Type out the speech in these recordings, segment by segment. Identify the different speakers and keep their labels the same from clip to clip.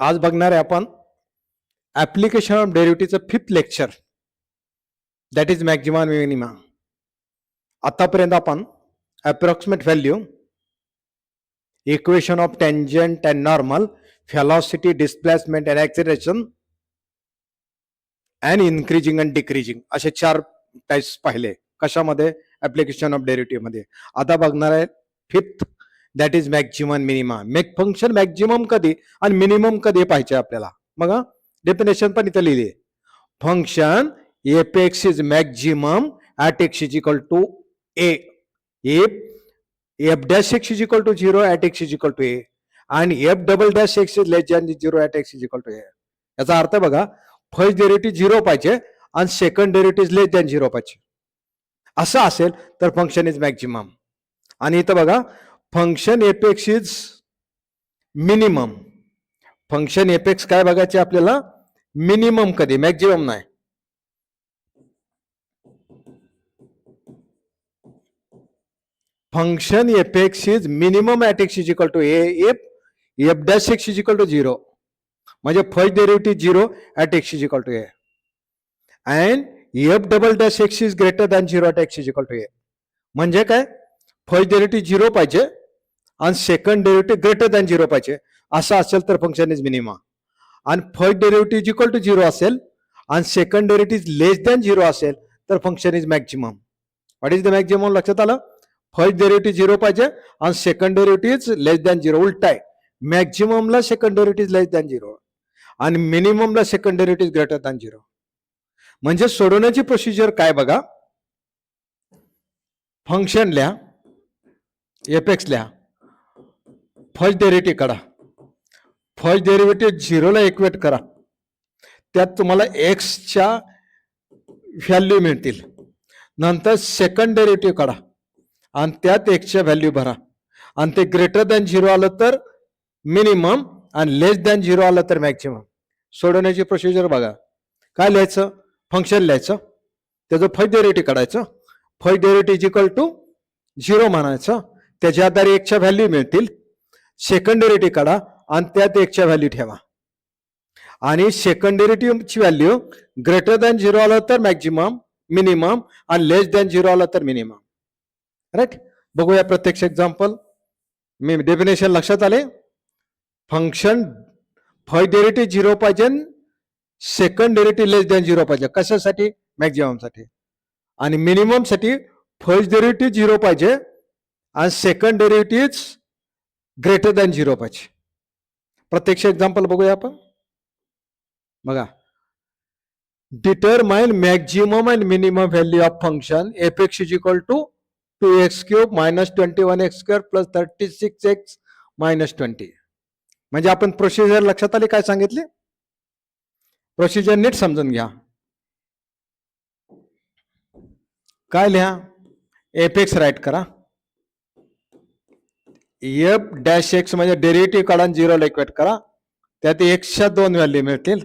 Speaker 1: आज बघणार आहे आपण ऍप्लिकेशन ऑफ डेरिव्हेटिव्हचं 5th lecture, that is maxima आणि मिनिमा. आतापर्यंत आपण approximate value, equation of tangent and normal, velocity, displacement and acceleration and increasing and decreasing असे 4 टाइप्स पाहिले. कशामध्ये? ऍप्लिकेशन ऑफ डेरिव्हेटिव्ह मध्ये. आता बघणार आहे 5th, दॅट इज मॅक्झिमम आणि मिनिमा. फंक्शन मॅक्झिमम कधी आणि मिनिमम कधी पाहिजे आपल्याला. बघा डेफिनेशन पण इथे लिहिली. Function f x is maximum at x is equal to a if f dash x is equal to 0 at x is equal to a आणि f double dash x is less than 0 at x is equal to a. याचा अर्थ बघा, first derivative 0 पाहिजे आणि second derivative लेस than 0 पाहिजे. असं असेल तर फंक्शन इज मॅक्झिमम. आणि इथं बघा, function f x is minimum. Function f x काय बघायचे आपल्याला? मिनिमम कधी, मॅक्झिमम नाही. Function f x is minimum at x is equal to a if f dash x is equal to 0. म्हणजे first derivative 0 at x is equal to a and f double dash x is greater than 0 at x is equal to a. म्हणजे काय? First derivative 0 पाहिजे आणि second derivative greater than 0 पाहिजे. असं असेल तर function is minima. आणि first derivative equal to 0 असेल आणि सेकंड डेरिव्हेटिव्ह लेस दॅन 0 असेल तर function is maximum. What is the maximum? लक्षात आलं? फर्स्ट डेरिव्हेटिव्ह 0 पाहिजे आणि सेकंड डेरिव्हेटिव्ह लेस दॅन 0. उलट आहे, मॅक्झिममला सेकंड डेरिव्हेटिव्ह लेस दॅन 0 आणि मिनिममला सेकंड डेरिव्हेटिव्ह ग्रेटर दॅन 0. म्हणजे सोडवण्याची प्रोसिजर काय बघा. फंक्शन लिहा, एफ एक्स लिहा, फर्स्ट डेरिव्हेटिव्ह काढा, फर्स्ट डेरिव्हेटिव्ह 0 ला इक्वेट करा, त्यात तुम्हाला एक्सच्या व्हॅल्यू मिळतील. नंतर सेकंड डेरिव्हेटिव्ह काढा आणि त्यात एक्सच्या व्हॅल्यू भरा आणि ते ग्रेटर दॅन 0 आलं तर मिनिमम आणि लेस दॅन 0 आलं तर मॅक्झिमम. सोडवण्याची प्रोसिजर बघा. काय लिहायचं? फंक्शन लिहायचं, त्याचं फर्स्ट डेरिव्हेटिव्ह काढायचं, first derivative is equal to 0 म्हणायचं, त्याच्या आधारे एक्सच्या व्हॅल्यू मिळतील. सेकंड डेरिव्हेटिव्ह काढा आणि त्यात एक्सच्या व्हॅल्यू ठेवा आणि सेकंड डेरिव्हेटिव्हची व्हॅल्यू ग्रेटर दॅन 0 आलं तर मॅक्झिमम, मिनिमम आणि लेस दॅन 0 आलं तर मिनिमम. राईट? बघूया प्रत्यक्ष एक्झाम्पल. मी डेफिनेशन लक्षात आले. फंक्शन फर्स्ट डेरिव्हेटिव्ह 0 पाहिजे, सेकंड डेरिव्हेटिव्ह लेस दॅन 0 पाहिजे. कशासाठी? मॅक्झिमम साठी. आणि मिनिमम साठी फर्स्ट डेरिव्हेटिव्ह 0 पाहिजे आणि सेकंड डेरिव्हेटिव्ह ग्रेटर दॅन 0 पाहिजे. प्रत्यक्ष एक्झाम्पल बघूया आपण. बघा, determine maximum and minimum value of function f x is equal to 2x cube minus 21x square plus 36x minus 20. म्हणजे आपण प्रोसिजर लक्षात आली काय सांगितले? प्रोसिजर नीट समजून घ्या. काय लिहा? एफ एक्स राईट करा, एफ डॅश एक्स म्हणजे डेरिव्हेटिव्ह काढा 0 ला इक्वेट करा, त्यात एक्सच्या 2 व्हॅल्यू मिळतील.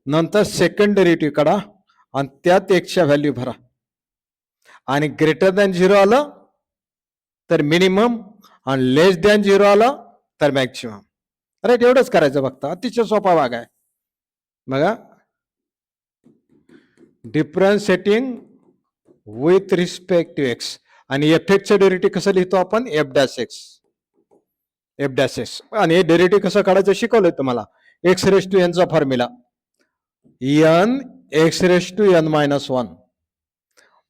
Speaker 1: नंतर सेकंड डेरिव्हेटिव्ह काढा आणि त्यात एक्सच्या व्हॅल्यू भरा आणि ग्रेटर दॅन 0 आलं तर मिनिमम आणि लेस दॅन 0 आलं तर मॅक्झिमम. राईट? एवढंच करायचं फक्त. अतिशय सोपा भाग आहे. बघा, differentiating with respect to x. आणि एफ एक्सचं डेरिव्हेटिव्ह कसं लिहितो आपण? F dash x, f dash x. आणि हे डेरिव्हेटिव्ह कसं काढायचं शिकवलंय तुम्हाला. एक्स रेस टू एन चा formula, n x raise to n minus 1.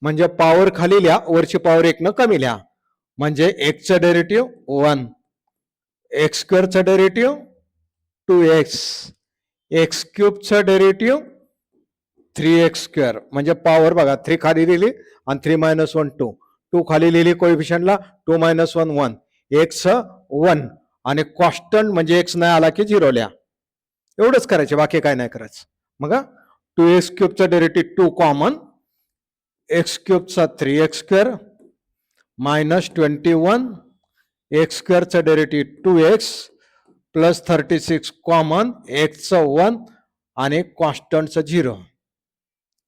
Speaker 1: म्हणजे पॉवर खाली लिहा, वरची पॉवर 1 न कमी लिहा. म्हणजे एक्सचं डेरिव्हेटिव्ह 1, एक्स स्क्वेअरचं डेरिव्हेटिव्ह 2x, एक्स क्यूबचं डेरिव्हेटिव्ह 3x स्क्वेअर. म्हणजे पॉवर बघा, 3 खाली लिहिली आणि 3 मायनस 1 2, 2 खाली लिहिली कोएफिशियंटला, 2 मायनस 1 1, एक्स 1 आणि कॉन्स्टंट म्हणजे एक्स नाही आला की 0 लिहा. एवढंच करायचे, बाकी काय नाही करायचं. मग 2x क्यूबचं डेरिव्हेटिव्ह 2 कॉमन, एक्स क्यूबचा 3x स्क्वेअर मायनस 21, एक्स स्क्वेअरचं डेरिव्हेटिव्ह 2x प्लस 36 कॉमन, एक्सचं 1 आणि कॉन्स्टंटचं 0.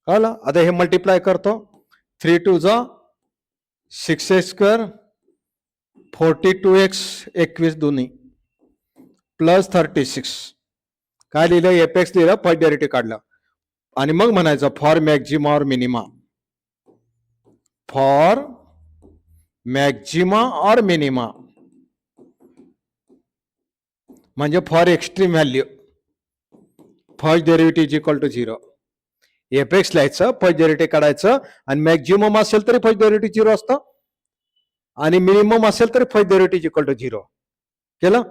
Speaker 1: कळलं? आता हे मल्टिप्लाय करतो. 3 2 जा 6x स्क्वेअर, 42x 21 दोन्ही प्लस 36 काय लिहिलं? एपेक्स लिहिलं, फर्स्ट डेरिव्हेटिव्ह काढलं आणि मग म्हणायचं for maxima or minima. For maxima or minima म्हणजे for extreme value first derivative is equal to 0. Apex लिहायचं, फर्स्ट डेरिव्हेटिव्ह काढायचं आणि मॅक्झिमम असेल तरी फर्स्ट डेरिव्हेटिव्ह 0 असतं आणि मिनिमम असेल तरी फर्स्ट डेरिव्हेटिव्ह इक्वल टू 0 केलं.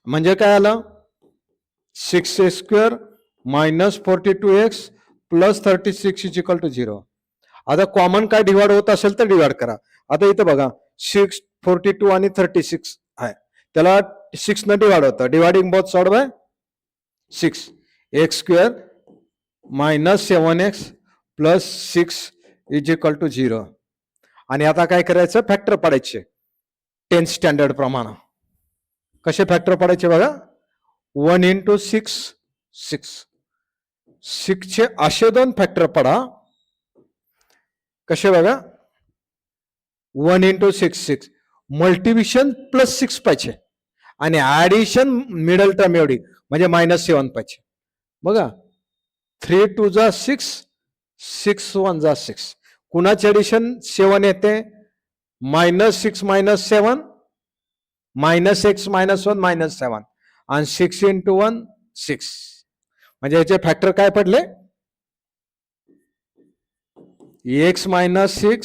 Speaker 1: म्हणजे काय आलं? 6x² minus 42x plus 36 is equal to 0. आता कॉमन काय डिवाइड होत असेल तर डिवाइड करा. आता इथं बघा 6, 42 आणि 36 आहे, त्याला 6 न डिवाइड होतं. Dividing both side by 6. x² minus 7x plus 6 is equal to 0. आणि आता काय करायचं? फॅक्टर पाडायचे 10th स्टँडर्ड प्रमाणे. कसे फॅक्टर पाडायचे बघा? 1 into 6 6. 6 चे असे दोन फॅक्टर पडा. कसे बघा? 1 into 6 6. मल्टिप्लिकेशन प्लस 6 पाहिजे आणि ऍडिशन मिडल टर्म एवढी म्हणजे -7 पाहिजे. बघा 3 2 जा 6, 6 1 जा 6. कुणाचे ऍडिशन 7 येते? -6 - 7 -x -1 -7 आणि 6 into 1 6. म्हणजे याचे फॅक्टर काय पडले? x - 6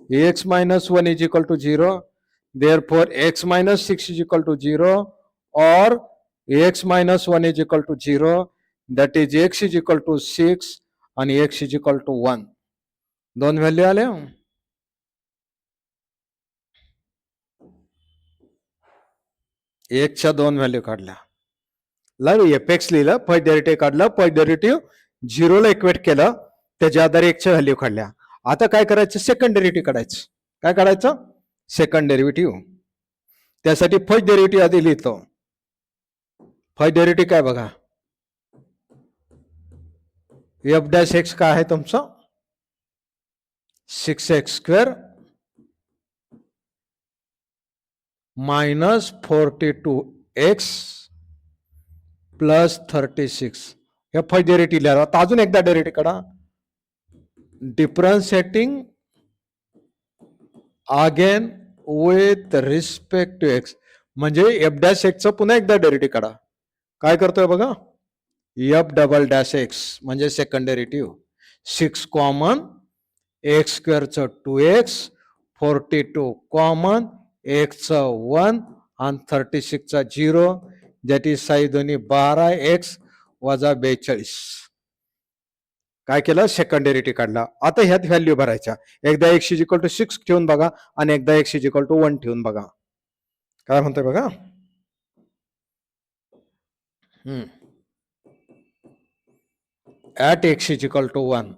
Speaker 1: x - 1 is equal to 0. Therefore x - 6 is equal to 0 or x - 1 is equal to 0. That is x is equal to 6 आणि x is equal to 1. दोन व्हॅल्यू आल्या. एकच्या दोन व्हॅल्यू काढल्या. एपेक्स लिहिलं, फर्स्ट डेरिव्हेटिव्ह काढलं, फर्स्ट डेरिव्हेटिव्ह 0 ला equate केलं, त्याच्या आधारे एकच्या व्हॅल्यू काढल्या. आता काय करायचं? सेकंड डेरिव्हेटिव्ह काढायचं. काय काढायचं? Second derivative. त्यासाठी फर्स्ट डेरिव्हेटिव्ह आधी लिहितो. फर्स्ट डेरिव्हेटिव्ह काय बघा? f' काय आहे तुमचं? 6x² minus 42x plus 36. हे फर्स्ट डेरिव्हेटिव्ह लिहा. आता अजून एकदा डेरिव्हेटिव्ह काढा. Differentiating again with respect to x म्हणजे f' पुन्हा एकदा डेरिव्हेटिव्ह काढा. काय करतोय बघा? f'' म्हणजे second derivative. 6 common, x² 2x, 42 common, x 1 आणि 36 0. ज्याची साई दोन्ही 12x वजा 42. काय केलं? सेकंड डेरिव्हेटिव्ह काढला. आता ह्यात व्हॅल्यू भरायच्या. एकदा x इज इक्वल टू 6 ठेवून बघा आणि एकदा x इज इक्वल टू 1 ठेवून बघा. काय म्हणतोय बघा? At x is equal to 1.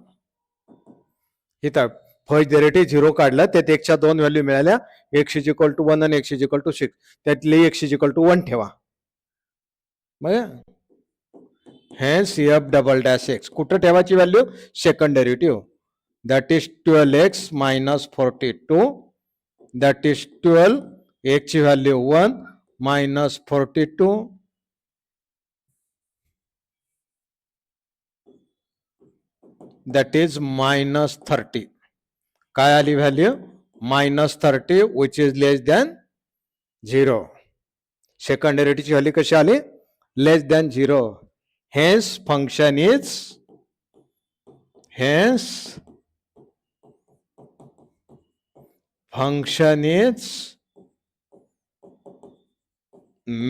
Speaker 1: इथं फर्स्ट डेरिव्हेटिव्ह 0 काढलं, त्यात एकच्या दोन व्हॅल्यू मिळाल्या. x इज इक्वल टू 1 आणि x इज इक्वल टू 6. त्यातली x इज इक्वल टू 1 ठेवा. बघा हेन्स f''x कुठं ठेवायची value? Second derivative. That is 12x minus 42. That is 12. x ची व्हॅल्यू 1 मायनस 42. That is -30. काय आली व्हॅल्यू? -30 which is less than 0. Second डेरिव्हेटिव्हची व्हॅल्यू कशी आली? Less than 0. Hence function is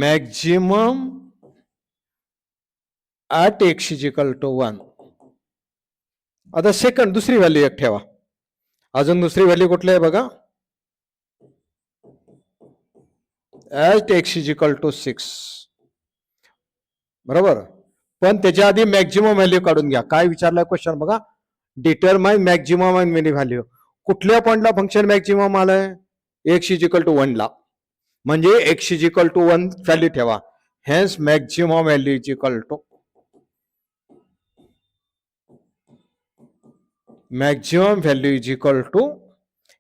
Speaker 1: maximum at x is equal to 1. आता second दुसरी value एक ठेवा. अजून दुसरी व्हॅल्यू कुठली आहे बघा? at x is equal to 6. बरोबर. पण त्याच्या आधी मॅक्झिमम व्हॅल्यू काढून घ्या. काय विचारलाय क्वेश्चन बघा? Determine maximum and minimum value. कुठल्या पॉइंटला फंक्शन मॅक्झिमम आलंय? x इज इक्वल टू 1 ला. म्हणजे x is equal to 1 value ठेवा. Hence maximum value is equal to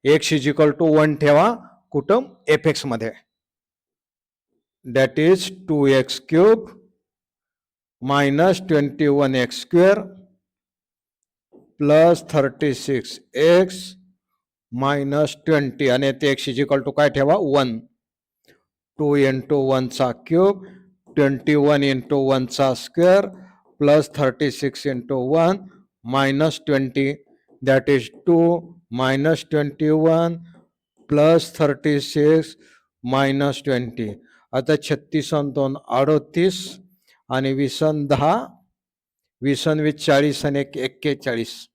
Speaker 1: x is equal to 1 ठेवा. कुठं? एपेक्स मध्ये. That is 2x³ minus 21x² plus 36x minus 20 आणि ते x इज इक्वल टू काय ठेवा 1. 2 इंटू 1चा क्यूब 21 इंटू 1चा square plus 36 into 1 minus 20 that is 2 minus 21 plus 36 minus 20. आता 36 आणि 2 38 आणि 20 आणि 10 20 आणि 20 40 आणि 41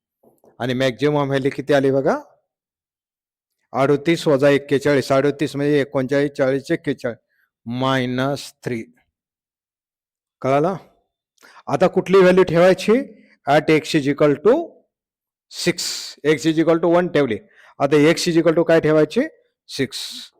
Speaker 1: आणि मॅक्झिमम व्हॅल्यू किती आली बघा 38 वजा 41 38 म्हणजे 39 40 41 -3. कळालं. आता कुठली व्हॅल्यू ठेवायची at x is equal to 6. x is equal to 1 ठेवली. आता x इज इक्वल टू काय ठेवायची 6.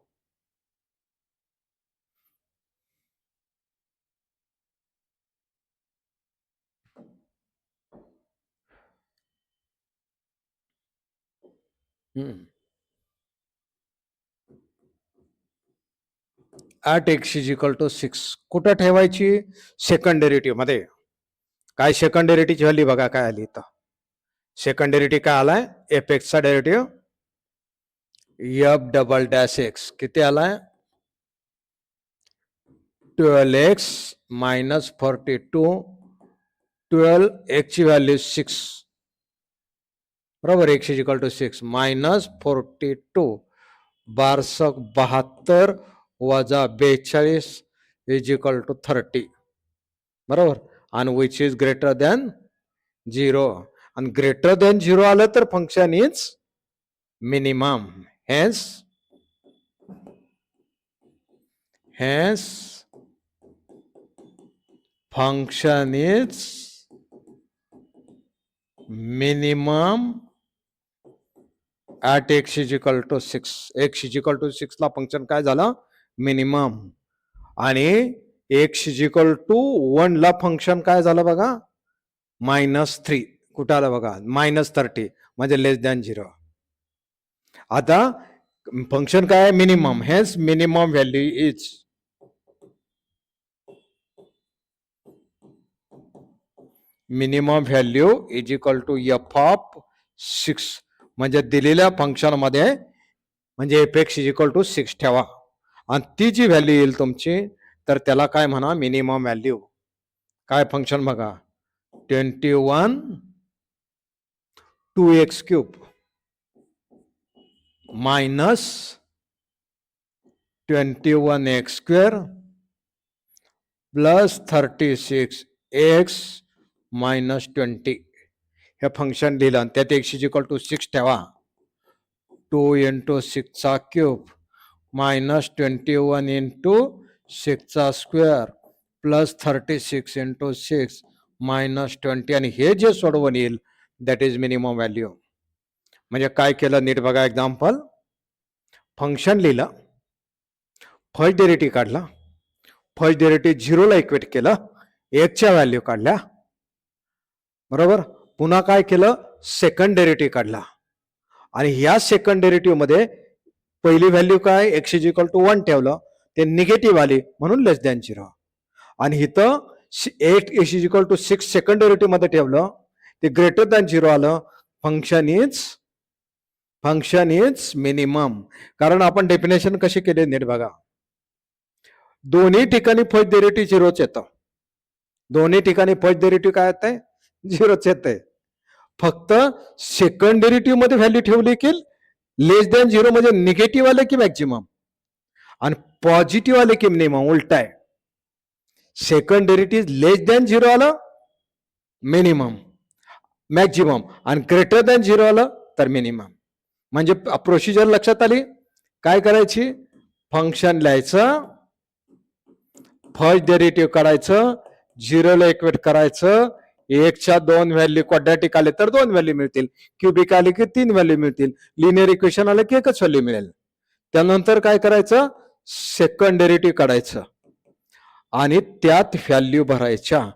Speaker 1: At x is equal to 6 कुठं ठेवायची सेकंड डेरिव्हेटिव्ह मध्ये. काय सेकंड डेरिव्हेटिव्हची व्हॅल्यू बघा काय आली इथं. सेकंड डेरिव्हेटिव्ह काय आलाय fx चा डेरिव्हेटिव्ह f'(x) किती आलाय 12x मायनस 42 12x ची व्हॅल्यू 6 बरोबर. x is equal to 6 minus 42 72 वजा 42 इज इक्वल टू 30 बरोबर. आणि विच इज ग्रेटर दॅन 0 आणि ग्रेटर दॅन 0 आलं तर function is minimum. hence function is minimum at x is equal to 6. x is equal to 6 ला function काय झालं minimum आणि x is equal to 1 ला फंक्शन काय झालं बघा -3. कुठं आलं बघा -30 म्हणजे लेस दॅन 0. आता फंक्शन काय minimum hence minimum value is minimum value is equal to f(6) म्हणजे दिलेल्या फंक्शन मध्ये म्हणजे fx इज इक्वल टू 6 ठेवा आणि ती जी व्हॅल्यू येईल तुमची तर त्याला काय म्हणा मिनिमम व्हॅल्यू. काय फंक्शन बघा 21 2x³ minus 21x² plus 36x minus 20 हे फंक्शन लिहिलं त्यात x इज इक्वल टू 6 ठेवा 2 इंटू 6चा क्यूब मायनस 21 इंटू 6चा स्क्वेअर प्लस 36 इंटू 6 मायनस 20 आणि हे जे सोडवून येईल दॅट इज मिनिमम व्हॅल्यू. म्हणजे काय केलं नीट बघा एक्झाम्पल. फंक्शन लिहिलं फर्स्ट डेरिव्हेटिव्ह काढला फर्स्ट डेरिव्हेटिव्ह 0 ला इक्वेट केलं 1 च्या व्हॅल्यू काढल्या बरोबर. पुन्हा काय केलं सेकंड डेरिव्हेटिव्ह काढला आणि ह्या सेकंड डेरिव्हेटिव्ह मध्ये पहिली व्हॅल्यू काय x इज इक्वल टू 1 ठेवलं ते निगेटिव्ह आली म्हणून लेस दॅन 0 आणि इथं 8 x is equal to 6 second derivative मध्ये ठेवलं ते ग्रेटर दॅन 0 आलं. Function is minimum. कारण आपण डेफिनेशन कशी केले नीट बघा. दोन्ही ठिकाणी फर्स्ट डेरिव्हेटिव्ह 0च येतं. दोन्ही ठिकाणी फर्स्ट डेरिव्हेटिव्ह काय येतंय 0च येतंय. फक्त सेकंड डेरिव्हेटिव्ह मध्ये व्हॅल्यू ठेवली की लेस दॅन 0 म्हणजे निगेटिव्ह आले की मॅक्झिमम आणि पॉझिटिव्ह आले की मिनिमम उलटा आहे. सेकंड डेरिव्हेटिव्ह लेस दॅन 0 आलं मिनिमम मॅक्झिमम आणि ग्रेटर दॅन 0 आलं तर मिनिमम. म्हणजे प्रोसिजर लक्षात आली. काय करायची फंक्शन लिहायचं फर्स्ट डेरिव्हेटिव्ह काढायचं 0 ला इक्वेट करायचं 1 च्या 2 व्हॅल्यू क्वाड्रॅटिक आले तर 2 व्हॅल्यू मिळतील क्युबिक आले की 3 व्हॅल्यू मिळतील लिनियर इक्वेशन आले की एकच व्हॅल्यू मिळेल. त्यानंतर काय करायचं सेकंड डेरिव्हेटिव्ह काढायचं आणि त्यात व्हॅल्यू भरायच्या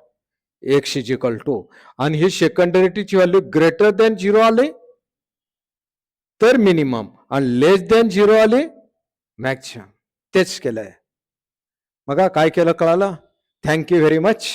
Speaker 1: x इज इक्वल टू आणि ही सेकंड डेरिव्हेटिव्हची व्हॅल्यू ग्रेटर दॅन 0 आले तर मिनिमम आणि लेस दॅन 0 आले मॅक्सिमम. तेच केलंय बघा. काय केलं कळालं. Thank you very much.